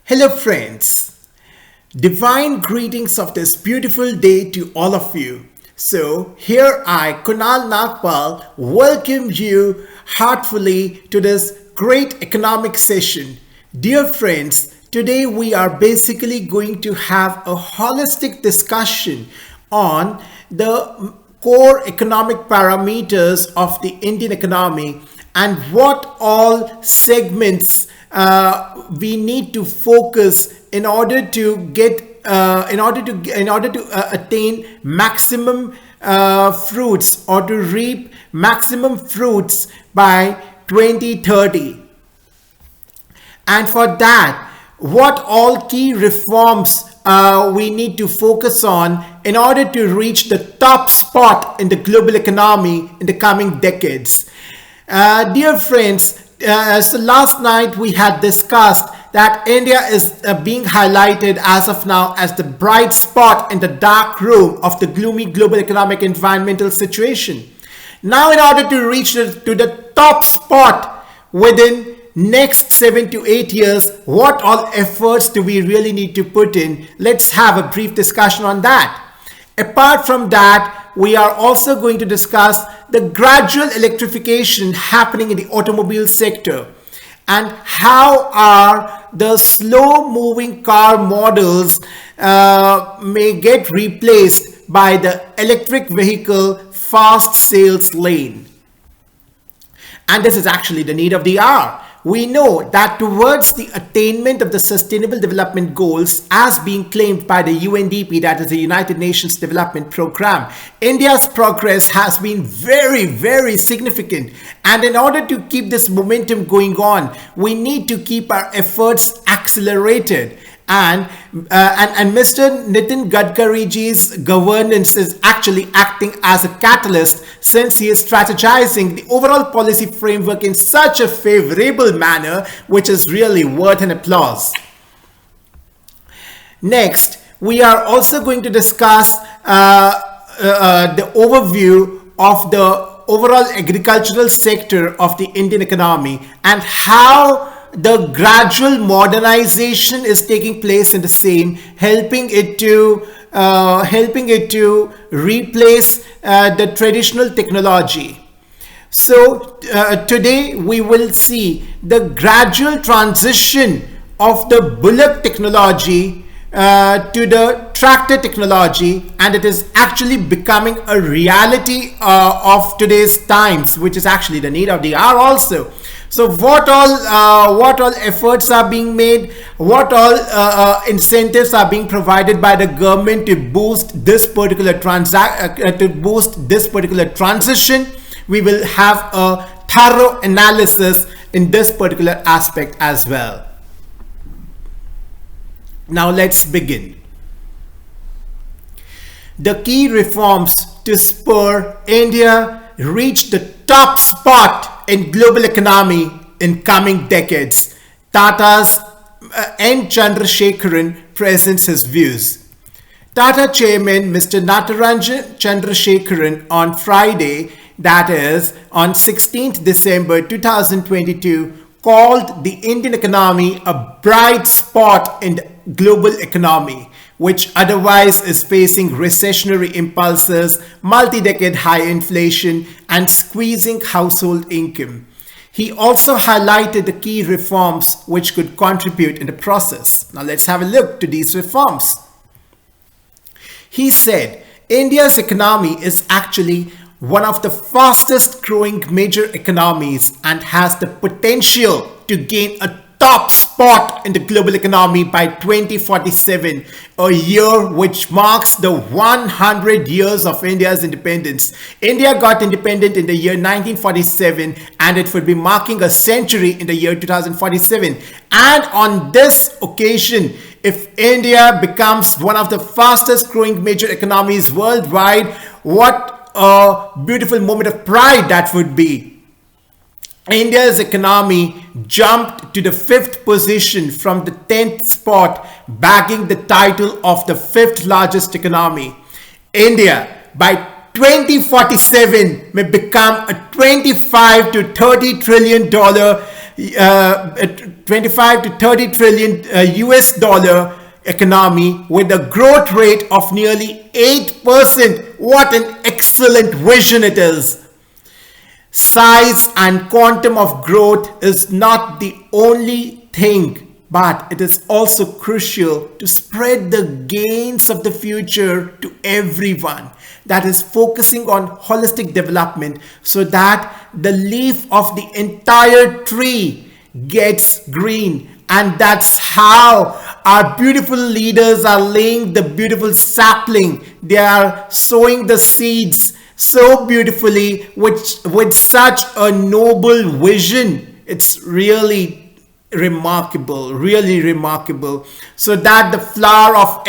Hello, friends. Divine greetings of this beautiful day to all of you. So, here I, Kunal Nagpal, welcome you heartfully to this great economic session. Dear friends, today we are basically going to have a holistic discussion on the core economic parameters of the Indian economy and what all segments we need to focus in order to get attain maximum fruits or to reap maximum fruits by 2030. And for that, what all key reforms we need to focus on in order to reach the top spot in the global economy in the coming decades. Dear friends, so last night we had discussed that India is being highlighted as of now as the bright spot in the dark room of the gloomy global economic environmental situation. Now, in order to reach to the top spot within next 7 to 8 years, what all efforts do we really need to put in? Let's have a brief discussion on that. Apart from that, we are also going to discuss the gradual electrification happening in the automobile sector and how are the slow moving car models may get replaced by the electric vehicle fast sales lane. And this is actually the need of the hour. We know that towards the attainment of the Sustainable Development Goals as being claimed by the UNDP, that is the United Nations Development Programme, India's progress has been very significant. And in order to keep this momentum going on, we need to keep our efforts accelerated. And Mr. Nitin Gadkariji's governance is actually acting as a catalyst since he is strategizing the overall policy framework in such a favorable manner, which is really worth an applause. Next, we are also going to discuss the overview of the overall agricultural sector of the Indian economy and how the gradual modernization is taking place in the same, helping it to replace the traditional technology. So today we will see the gradual transition of the bullock technology to the tractor technology, and it is actually becoming a reality of today's times, which is actually the need of the hour also. So what all efforts are being made, what all incentives are being provided by the government to boost this particular transition? We will have a thorough analysis in this particular aspect as well. Now let's begin. The key reforms to spur India reach the top spot in global economy in coming decades. Tata's N. Chandrasekaran presents his views. Tata Chairman Mr. Natarajan Chandrasekaran on Friday, that is on 16th December 2022, called the Indian economy a bright spot in the global economy, which otherwise is facing recessionary impulses, multi-decade high inflation, and squeezing household income. He also highlighted the key reforms which could contribute in the process. Now let's have a look to these reforms. He said, India's economy is actually one of the fastest growing major economies and has the potential to gain a top spot in the global economy by 2047, a year which marks the 100 years of India's independence. India got independent in the year 1947 and it would be marking a century in the year 2047. And on this occasion, if India becomes one of the fastest growing major economies worldwide, what a beautiful moment of pride that would be. India's economy jumped to the 5th position from the 10th spot, bagging the title of the 5th largest economy. India, by 2047, may become a $25 to $30 trillion 25 to 30 trillion US dollar economy with a growth rate of nearly 8%. What an excellent vision it is. Size and quantum of growth is not the only thing, but it is also crucial to spread the gains of the future to everyone. That is focusing on holistic development so that the leaf of the entire tree gets green. And that's how our beautiful leaders are laying the beautiful sapling. They are sowing the seeds so beautifully with such a noble vision. It's really remarkable, really remarkable. So that the flower of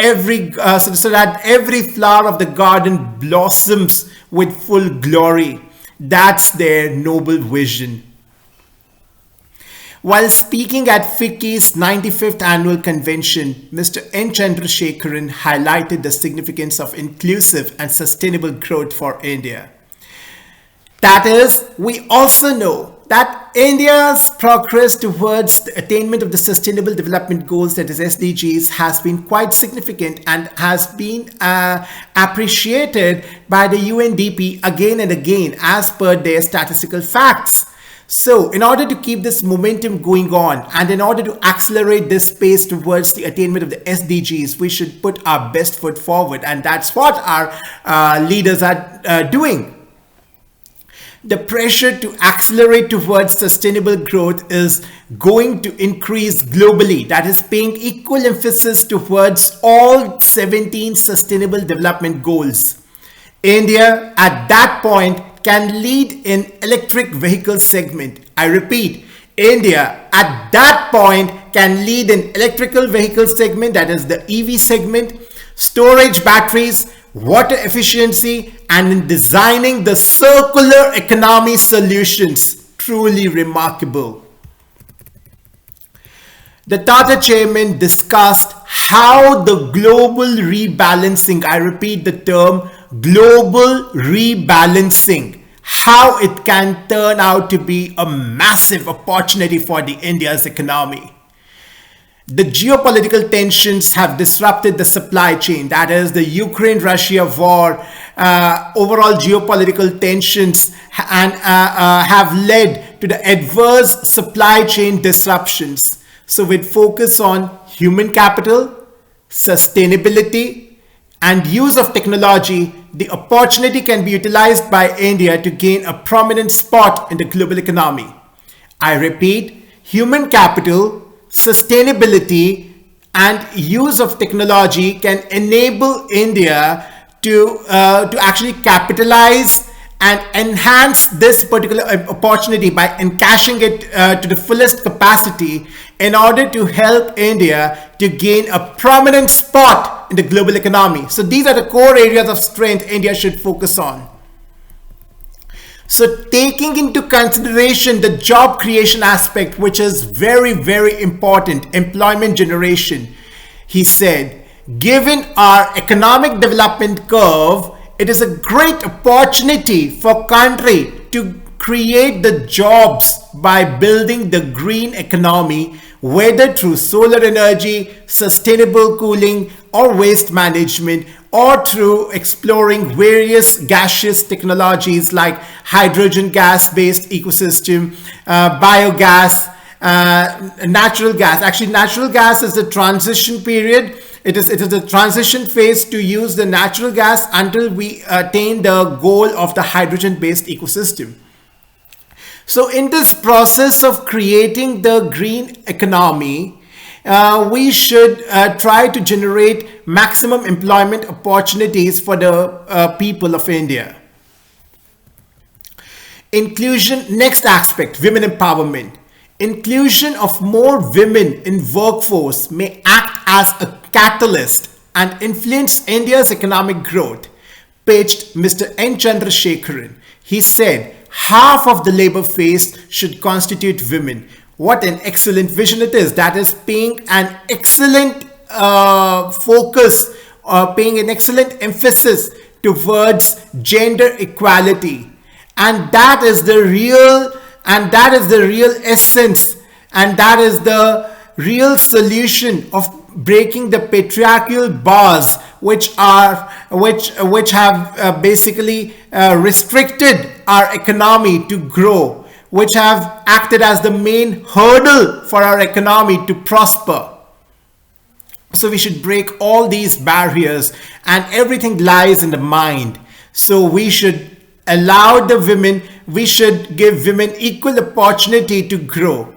so that every flower of the garden blossoms with full glory. That's their noble vision. While speaking at FICCI's 95th annual convention, Mr. N. Chandrasekaran highlighted the significance of inclusive and sustainable growth for India. That is, we also know that India's progress towards the attainment of the Sustainable Development Goals, that is SDGs, has been quite significant and has been appreciated by the UNDP again and again as per their statistical facts. So in order to keep this momentum going on and in order to accelerate this pace towards the attainment of the SDGs, we should put our best foot forward, and that's what our leaders are doing. The pressure to accelerate towards sustainable growth is going to increase globally. That is paying equal emphasis towards all 17 sustainable development goals. India at that point can lead in electric vehicle segment. I repeat, India at that point can lead in electrical vehicle segment, that is the EV segment, storage batteries, water efficiency, and in designing the circular economy solutions. Truly remarkable. The Tata chairman discussed how the global rebalancing, I repeat the term, global rebalancing, how it can turn out to be a massive opportunity for the India's economy. The geopolitical tensions have disrupted the supply chain. That is the Ukraine-Russia war, overall geopolitical tensions and have led to the adverse supply chain disruptions. So with focus on human capital, sustainability, and use of technology, the opportunity can be utilized by India to gain a prominent spot in the global economy. I repeat, human capital, sustainability, and use of technology can enable India to actually capitalize and enhance this particular opportunity by encashing it to the fullest capacity in order to help India to gain a prominent spot in the global economy. So these are the core areas of strength India should focus on. So taking into consideration the job creation aspect, which is very, very important, employment generation, he said, given our economic development curve, it is a great opportunity for country to create the jobs by building the green economy, whether through solar energy, sustainable cooling, or waste management, or through exploring various gaseous technologies like hydrogen gas-based ecosystem, biogas, natural gas. Actually, natural gas is the transition period. It is a transition phase to use the natural gas until we attain the goal of the hydrogen-based ecosystem. So in this process of creating the green economy, we should try to generate maximum employment opportunities for the people of India. Inclusion, next aspect, women empowerment. Inclusion of more women in workforce may act as a catalyst and influence India's economic growth, pitched Mr. N. Chandrasekaran. He said, half of the labor force should constitute women. What an excellent vision it is. That is paying an excellent focus, paying an excellent emphasis towards gender equality. And that is the real essence And that is the real solution of breaking the patriarchal bars which have basically restricted our economy to grow, which have acted as the main hurdle for our economy to prosper. So we should break all these barriers, and everything lies in the mind. So we should allow the women, we should give women equal opportunity to grow.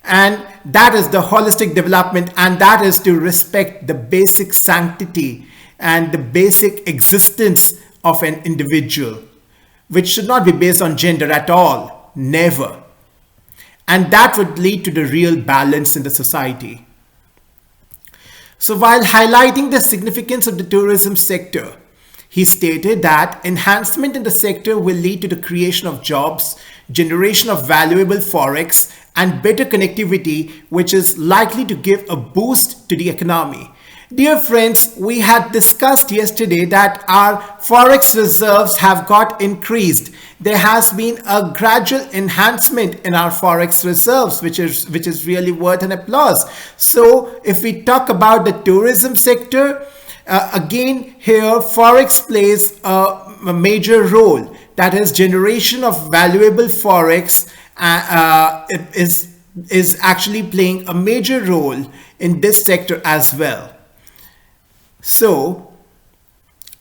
And that is the holistic development, and that is to respect the basic sanctity and the basic existence of an individual, which should not be based on gender at all, never. And that would lead to the real balance in the society. So while highlighting the significance of the tourism sector, he stated that enhancement in the sector will lead to the creation of jobs, generation of valuable forex, and better connectivity, which is likely to give a boost to the economy. Dear friends, we had discussed yesterday that our forex reserves have got increased. There has been a gradual enhancement in our forex reserves, which is really worth an applause. So if we talk about the tourism sector, again here forex plays a major role. That is, generation of valuable forex is actually playing a major role in this sector as well. So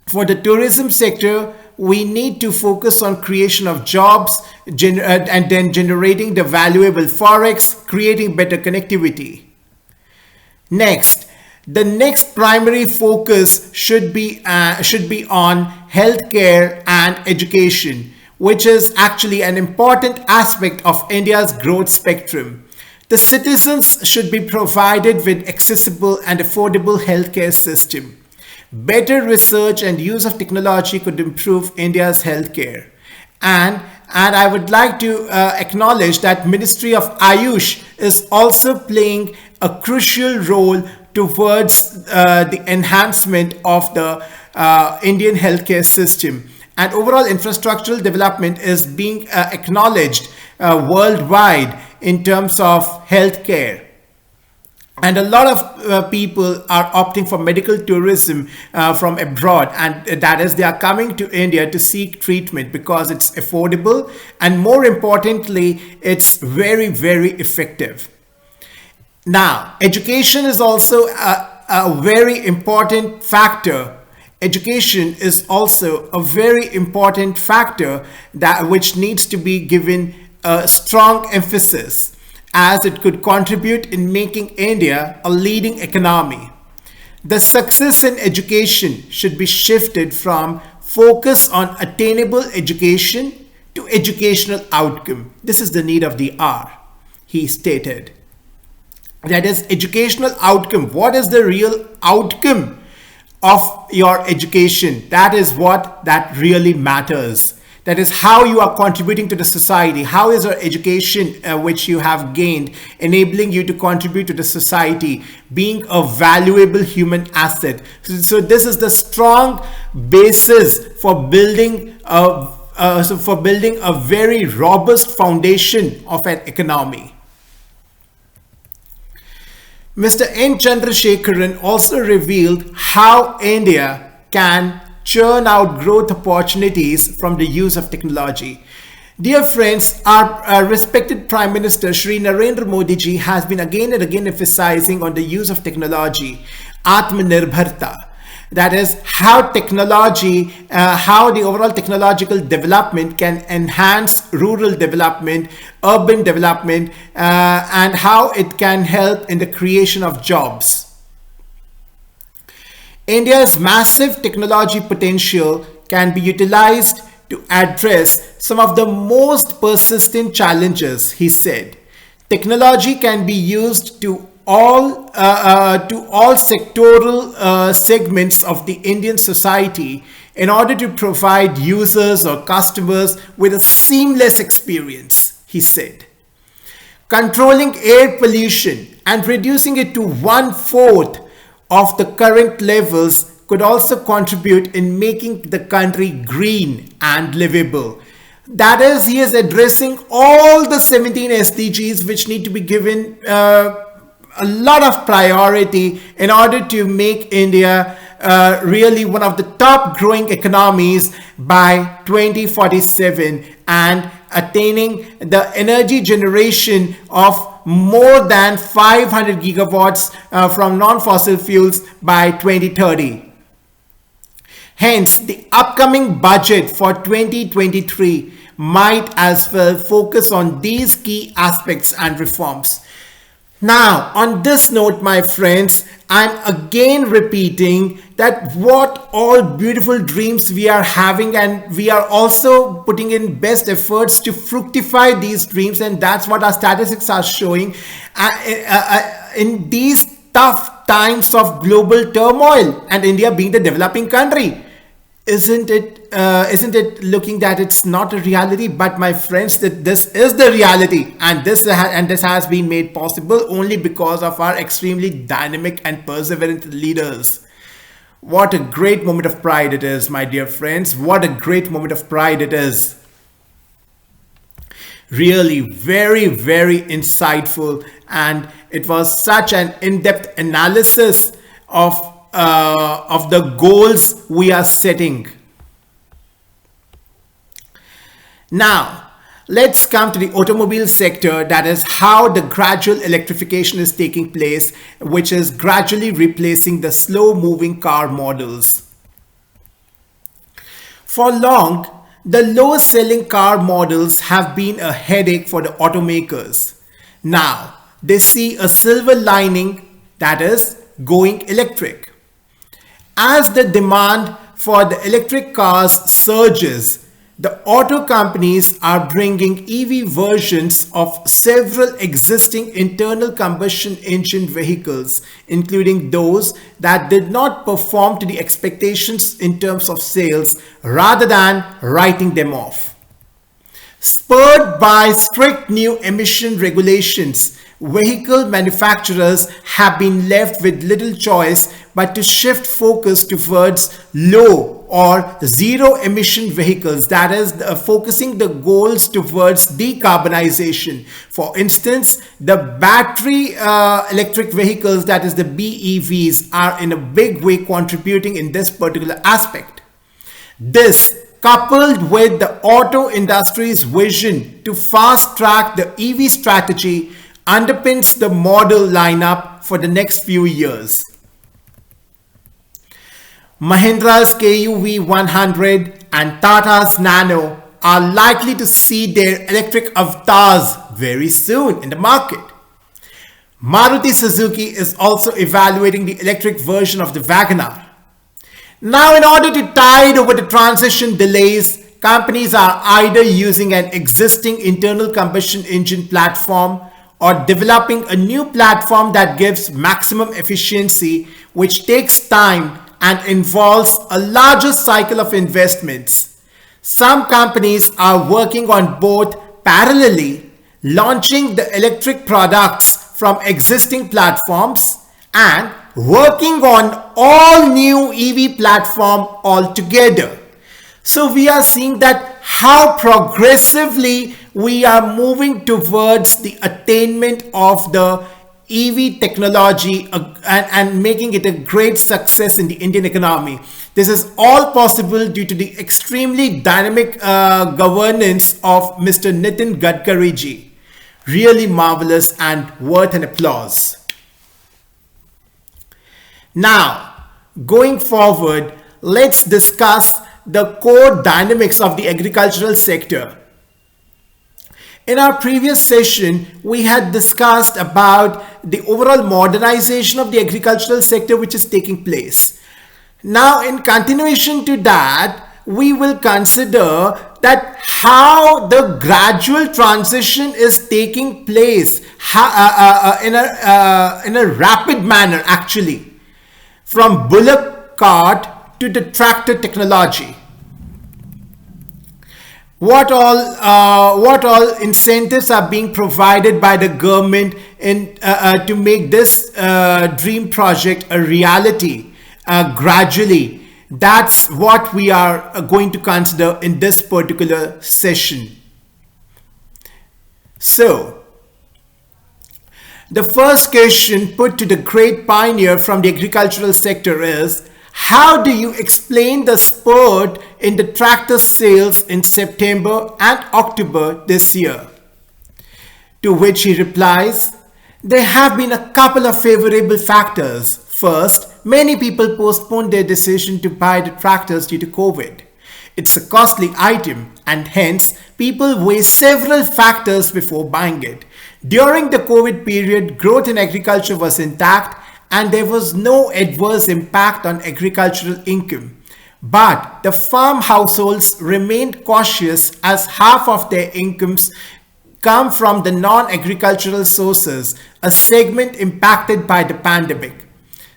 for the tourism sector, we need to focus on creation of jobs and then generating the valuable forex, creating better connectivity. Next, the next primary focus should be on healthcare and education, which is actually an important aspect of India's growth spectrum. The citizens should be provided with accessible and affordable healthcare system. Better research and use of technology could improve India's healthcare. And I would like to acknowledge that Ministry of Ayush is also playing a crucial role towards the enhancement of the Indian healthcare system. And overall infrastructural development is being acknowledged worldwide in terms of healthcare. And a lot of people are opting for medical tourism from abroad, and that is, they are coming to India to seek treatment because it's affordable, and more importantly, it's very, very effective. Now, education is also a very important factor. Education is also a very important factor which needs to be given a strong emphasis, as it could contribute in making India a leading economy. The success in education should be shifted from focus on attainable education to educational outcome. This is the need of the hour, he stated. That is, educational outcome. What is the real outcome of your education? That is what that really matters. That is how you are contributing to the society. How is your education which you have gained enabling you to contribute to the society, being a valuable human asset? So this is the strong basis for building a very robust foundation of an economy. Mr. N. Chandrasekaran also revealed how India can churn out growth opportunities from the use of technology. Dear friends, our respected Prime Minister Shri Narendra Modi ji has been again and again emphasizing on the use of technology, Atmanirbharta. That is, how technology, how the overall technological development can enhance rural development, urban development, and how it can help in the creation of jobs. India's massive technology potential can be utilized to address some of the most persistent challenges, he said. Technology can be used to all sectoral segments of the Indian society in order to provide users or customers with a seamless experience, he said. Controlling air pollution and reducing it to 1/4 of the current levels could also contribute in making the country green and livable. That is, he is addressing all the 17 SDGs which need to be given a lot of priority in order to make India really one of the top growing economies by 2047 and attaining the energy generation of more than 500 gigawatts from non-fossil fuels by 2030. Hence, the upcoming budget for 2023 might as well focus on these key aspects and reforms. Now, on this note, my friends, I'm again repeating that what all beautiful dreams we are having, and we are also putting in best efforts to fructify these dreams, and that's what our statistics are showing in these tough times of global turmoil, and India being the developing country. Isn't it looking that it's not a reality? But my friends, that this is the reality, and this has been made possible only because of our extremely dynamic and perseverant leaders. What a great moment of pride it is, my dear friends. What a great moment of pride it is. Really very, very insightful, and it was such an in-depth analysis of the goals we are setting. Now, let's come to the automobile sector, that is how the gradual electrification is taking place, which is gradually replacing the slow-moving car models. For long, the low-selling car models have been a headache for the automakers. Now, they see a silver lining, that is going electric. As the demand for the electric cars surges, the auto companies are bringing EV versions of several existing internal combustion engine vehicles, including those that did not perform to the expectations in terms of sales, rather than writing them off. Spurred by strict new emission regulations, vehicle manufacturers have been left with little choice but to shift focus towards low or zero emission vehicles, that is, focusing the goals towards decarbonization. For instance, the battery electric vehicles, that is the BEVs, are in a big way contributing in this particular aspect. This, coupled with the auto industry's vision to fast track the EV strategy, underpins the model lineup for the next few years. Mahindra's KUV 100 and Tata's Nano are likely to see their electric avatars very soon in the market. Maruti Suzuki is also evaluating the electric version of the WagonR. Now, in order to tide over the transition delays, companies are either using an existing internal combustion engine platform or developing a new platform that gives maximum efficiency, which takes time and involves a larger cycle of investments. Some companies are working on both parallelly, launching the electric products from existing platforms and working on all new EV platform altogether. So we are seeing that how progressively we are moving towards the attainment of the EV technology and making it a great success in the Indian economy. This is all possible due to the extremely dynamic governance of Mr. Nitin Gadkari ji. Really marvelous and worth an applause. Now, going forward, let's discuss the core dynamics of the agricultural sector. In our previous session, we had discussed about the overall modernization of the agricultural sector which is taking place. Now, in continuation to that, we will consider that how the gradual transition is taking place in a rapid manner, actually, from bullock cart to the tractor technology. What all incentives are being provided by the government to make this dream project a reality gradually, That's what we are going to consider in this particular session. So, the first question put to the great pioneer from the agricultural sector is, how do you explain the spurt in the tractor sales in September and October this year? To which he replies, there have been a couple of favorable factors. First, many people postponed their decision to buy the tractors due to COVID. It's a costly item and hence people weigh several factors before buying it. During the COVID period, growth in agriculture was intact and there was no adverse impact on agricultural income. But the farm households remained cautious as half of their incomes come from the non-agricultural sources, a segment impacted by the pandemic.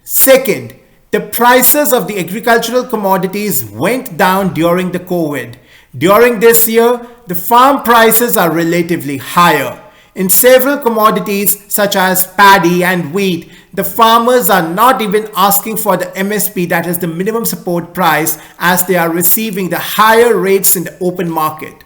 Second, the prices of the agricultural commodities went down during the COVID. During this year, the farm prices are relatively higher. In several commodities such as paddy and wheat, the farmers are not even asking for the MSP, that is the minimum support price, as they are receiving the higher rates in the open market.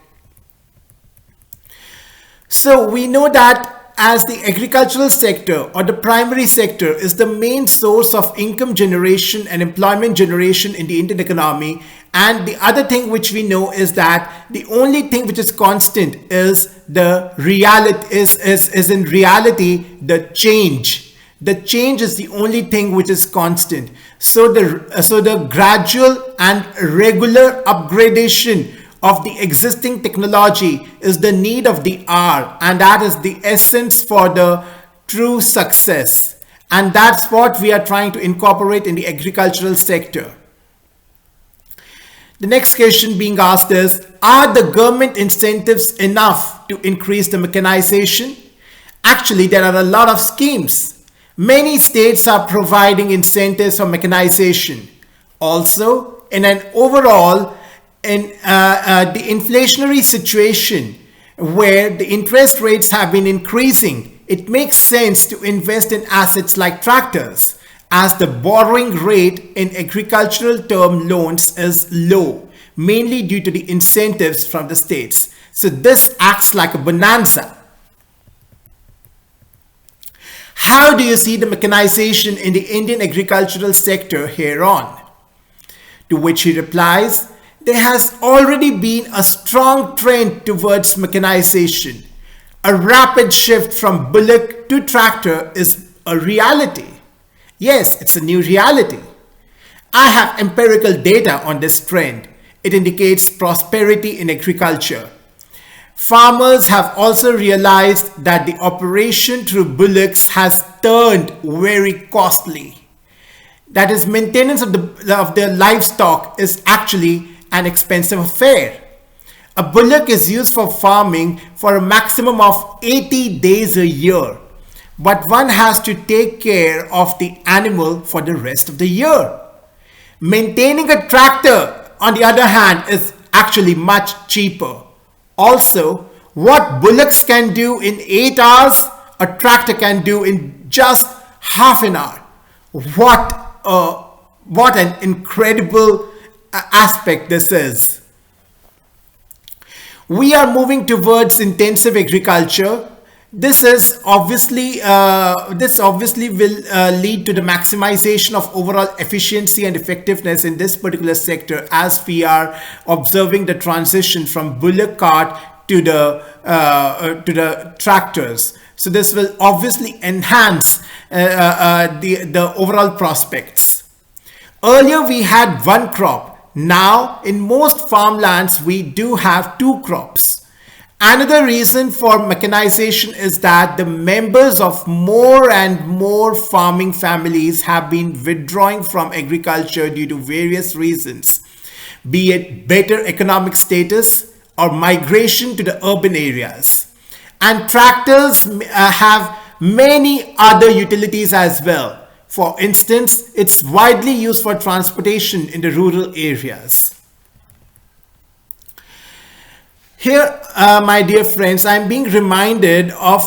So we know that as the agricultural sector or the primary sector is the main source of income generation and employment generation in the Indian economy, and the other thing which we know is that the only thing which is constant is the reality is in reality the change. The change is the only thing which is constant. So the gradual and regular upgradation of the existing technology is the need of the hour, and that is the essence for the true success, and that's what we are trying to incorporate in the agricultural sector. The next question being asked is, are the government incentives enough to increase the mechanization? Actually, there are a lot of schemes. Many states are providing incentives for mechanization. Also, in an overall in the inflationary situation where the interest rates have been increasing, it makes sense to invest in assets like tractors, as the borrowing rate in agricultural term loans is low, mainly due to the incentives from the states. So this acts like a bonanza. How do you see the mechanization in the Indian agricultural sector hereon? To which he replies, there has already been a strong trend towards mechanization. A rapid shift from bullock to tractor is a reality. Yes, it's a new reality. I have empirical data on this trend. It indicates prosperity in agriculture. Farmers have also realized that the operation through bullocks has turned very costly. That is, maintenance of the livestock is actually an expensive affair. A bullock is used for farming for a maximum of 80 days a year, but one has to take care of the animal for the rest of the year. Maintaining a tractor, on the other hand, is actually much cheaper. Also, what bullocks can do in 8 hours, a tractor can do in just half an hour. What an incredible aspect this is. We are moving towards intensive agriculture. This obviously will lead to the maximization of overall efficiency and effectiveness in this particular sector, as we are observing the transition from bullock cart to the tractors. So this will obviously enhance the overall prospects. Earlier we had one crop. Now, in most farmlands, we do have 2 crops. Another reason for mechanization is that the members of more and more farming families have been withdrawing from agriculture due to various reasons, be it better economic status or migration to the urban areas. And tractors have many other utilities as well. For instance, it's widely used for transportation in the rural areas. Here, my dear friends, I'm being reminded of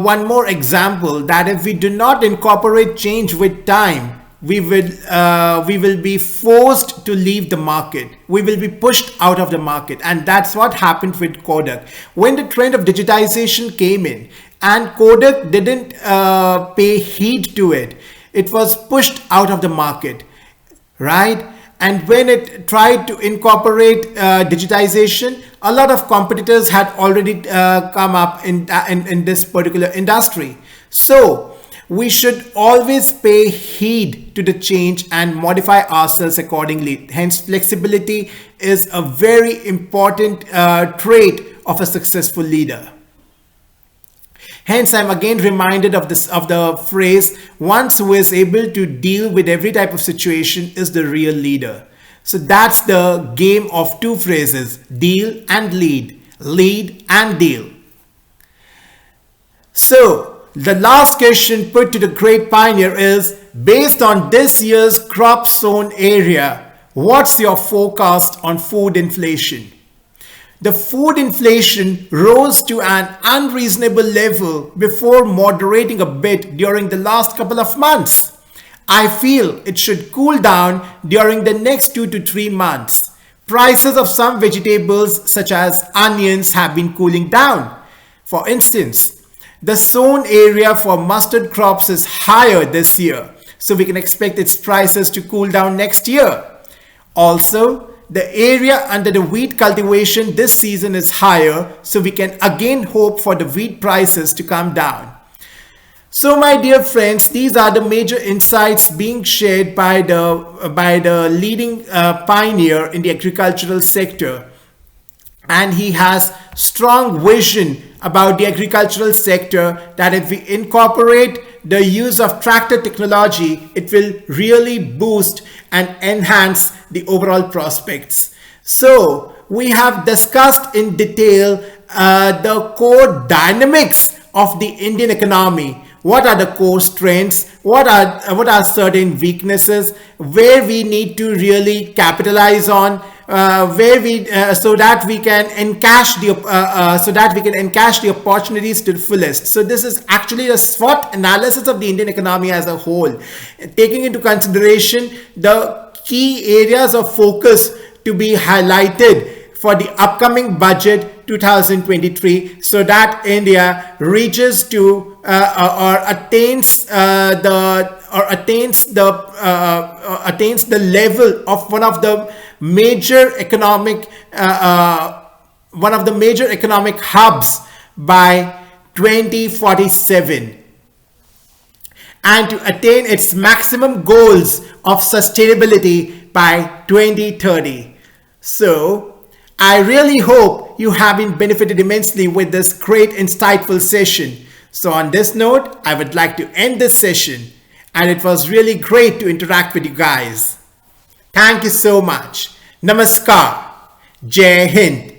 one more example, that if we do not incorporate change with time, we will be forced to leave the market. We will be pushed out of the market, and that's what happened with Kodak. When the trend of digitization came in, and Kodak didn't pay heed to it, it was pushed out of the market, right? And when it tried to incorporate digitization, a lot of competitors had already come up in this particular industry. So we should always pay heed to the change and modify ourselves accordingly. Hence, flexibility is a very important trait of a successful leader. Hence, I'm again reminded of the phrase, "One who is able to deal with every type of situation is the real leader." So that's the game of two phrases: deal and lead and deal. So the last question put to the great pioneer is, based on this year's crop sown area, what's your forecast on food inflation? The food inflation rose to an unreasonable level before moderating a bit during the last couple of months. I feel it should cool down during the next 2 to 3 months. Prices of some vegetables such as onions have been cooling down. For instance, the sown area for mustard crops is higher this year, so we can expect its prices to cool down next year. Also, the area under the wheat cultivation this season is higher, so we can again hope for the wheat prices to come down. So my dear friends, these are the major insights being shared by the leading pioneer in the agricultural sector. And he has strong vision about the agricultural sector, that if we incorporate the use of tractor technology, it will really boost and enhance the overall prospects. So we have discussed in detail the core dynamics of the Indian economy. What are the core strengths? What are certain weaknesses where we need to really capitalize on, so that we can encash the opportunities to the fullest. So this is actually a SWOT analysis of the Indian economy as a whole, taking into consideration the key areas of focus to be highlighted for the upcoming budget 2023, so that India reaches to attains the level of one of the major economic hubs by 2047, and to attain its maximum goals of sustainability by 2030. So I really hope you have been benefited immensely with this great insightful session. So on this note, I would like to end this session, and it was really great to interact with you guys. Thank you so much. Namaskar. Jai Hind.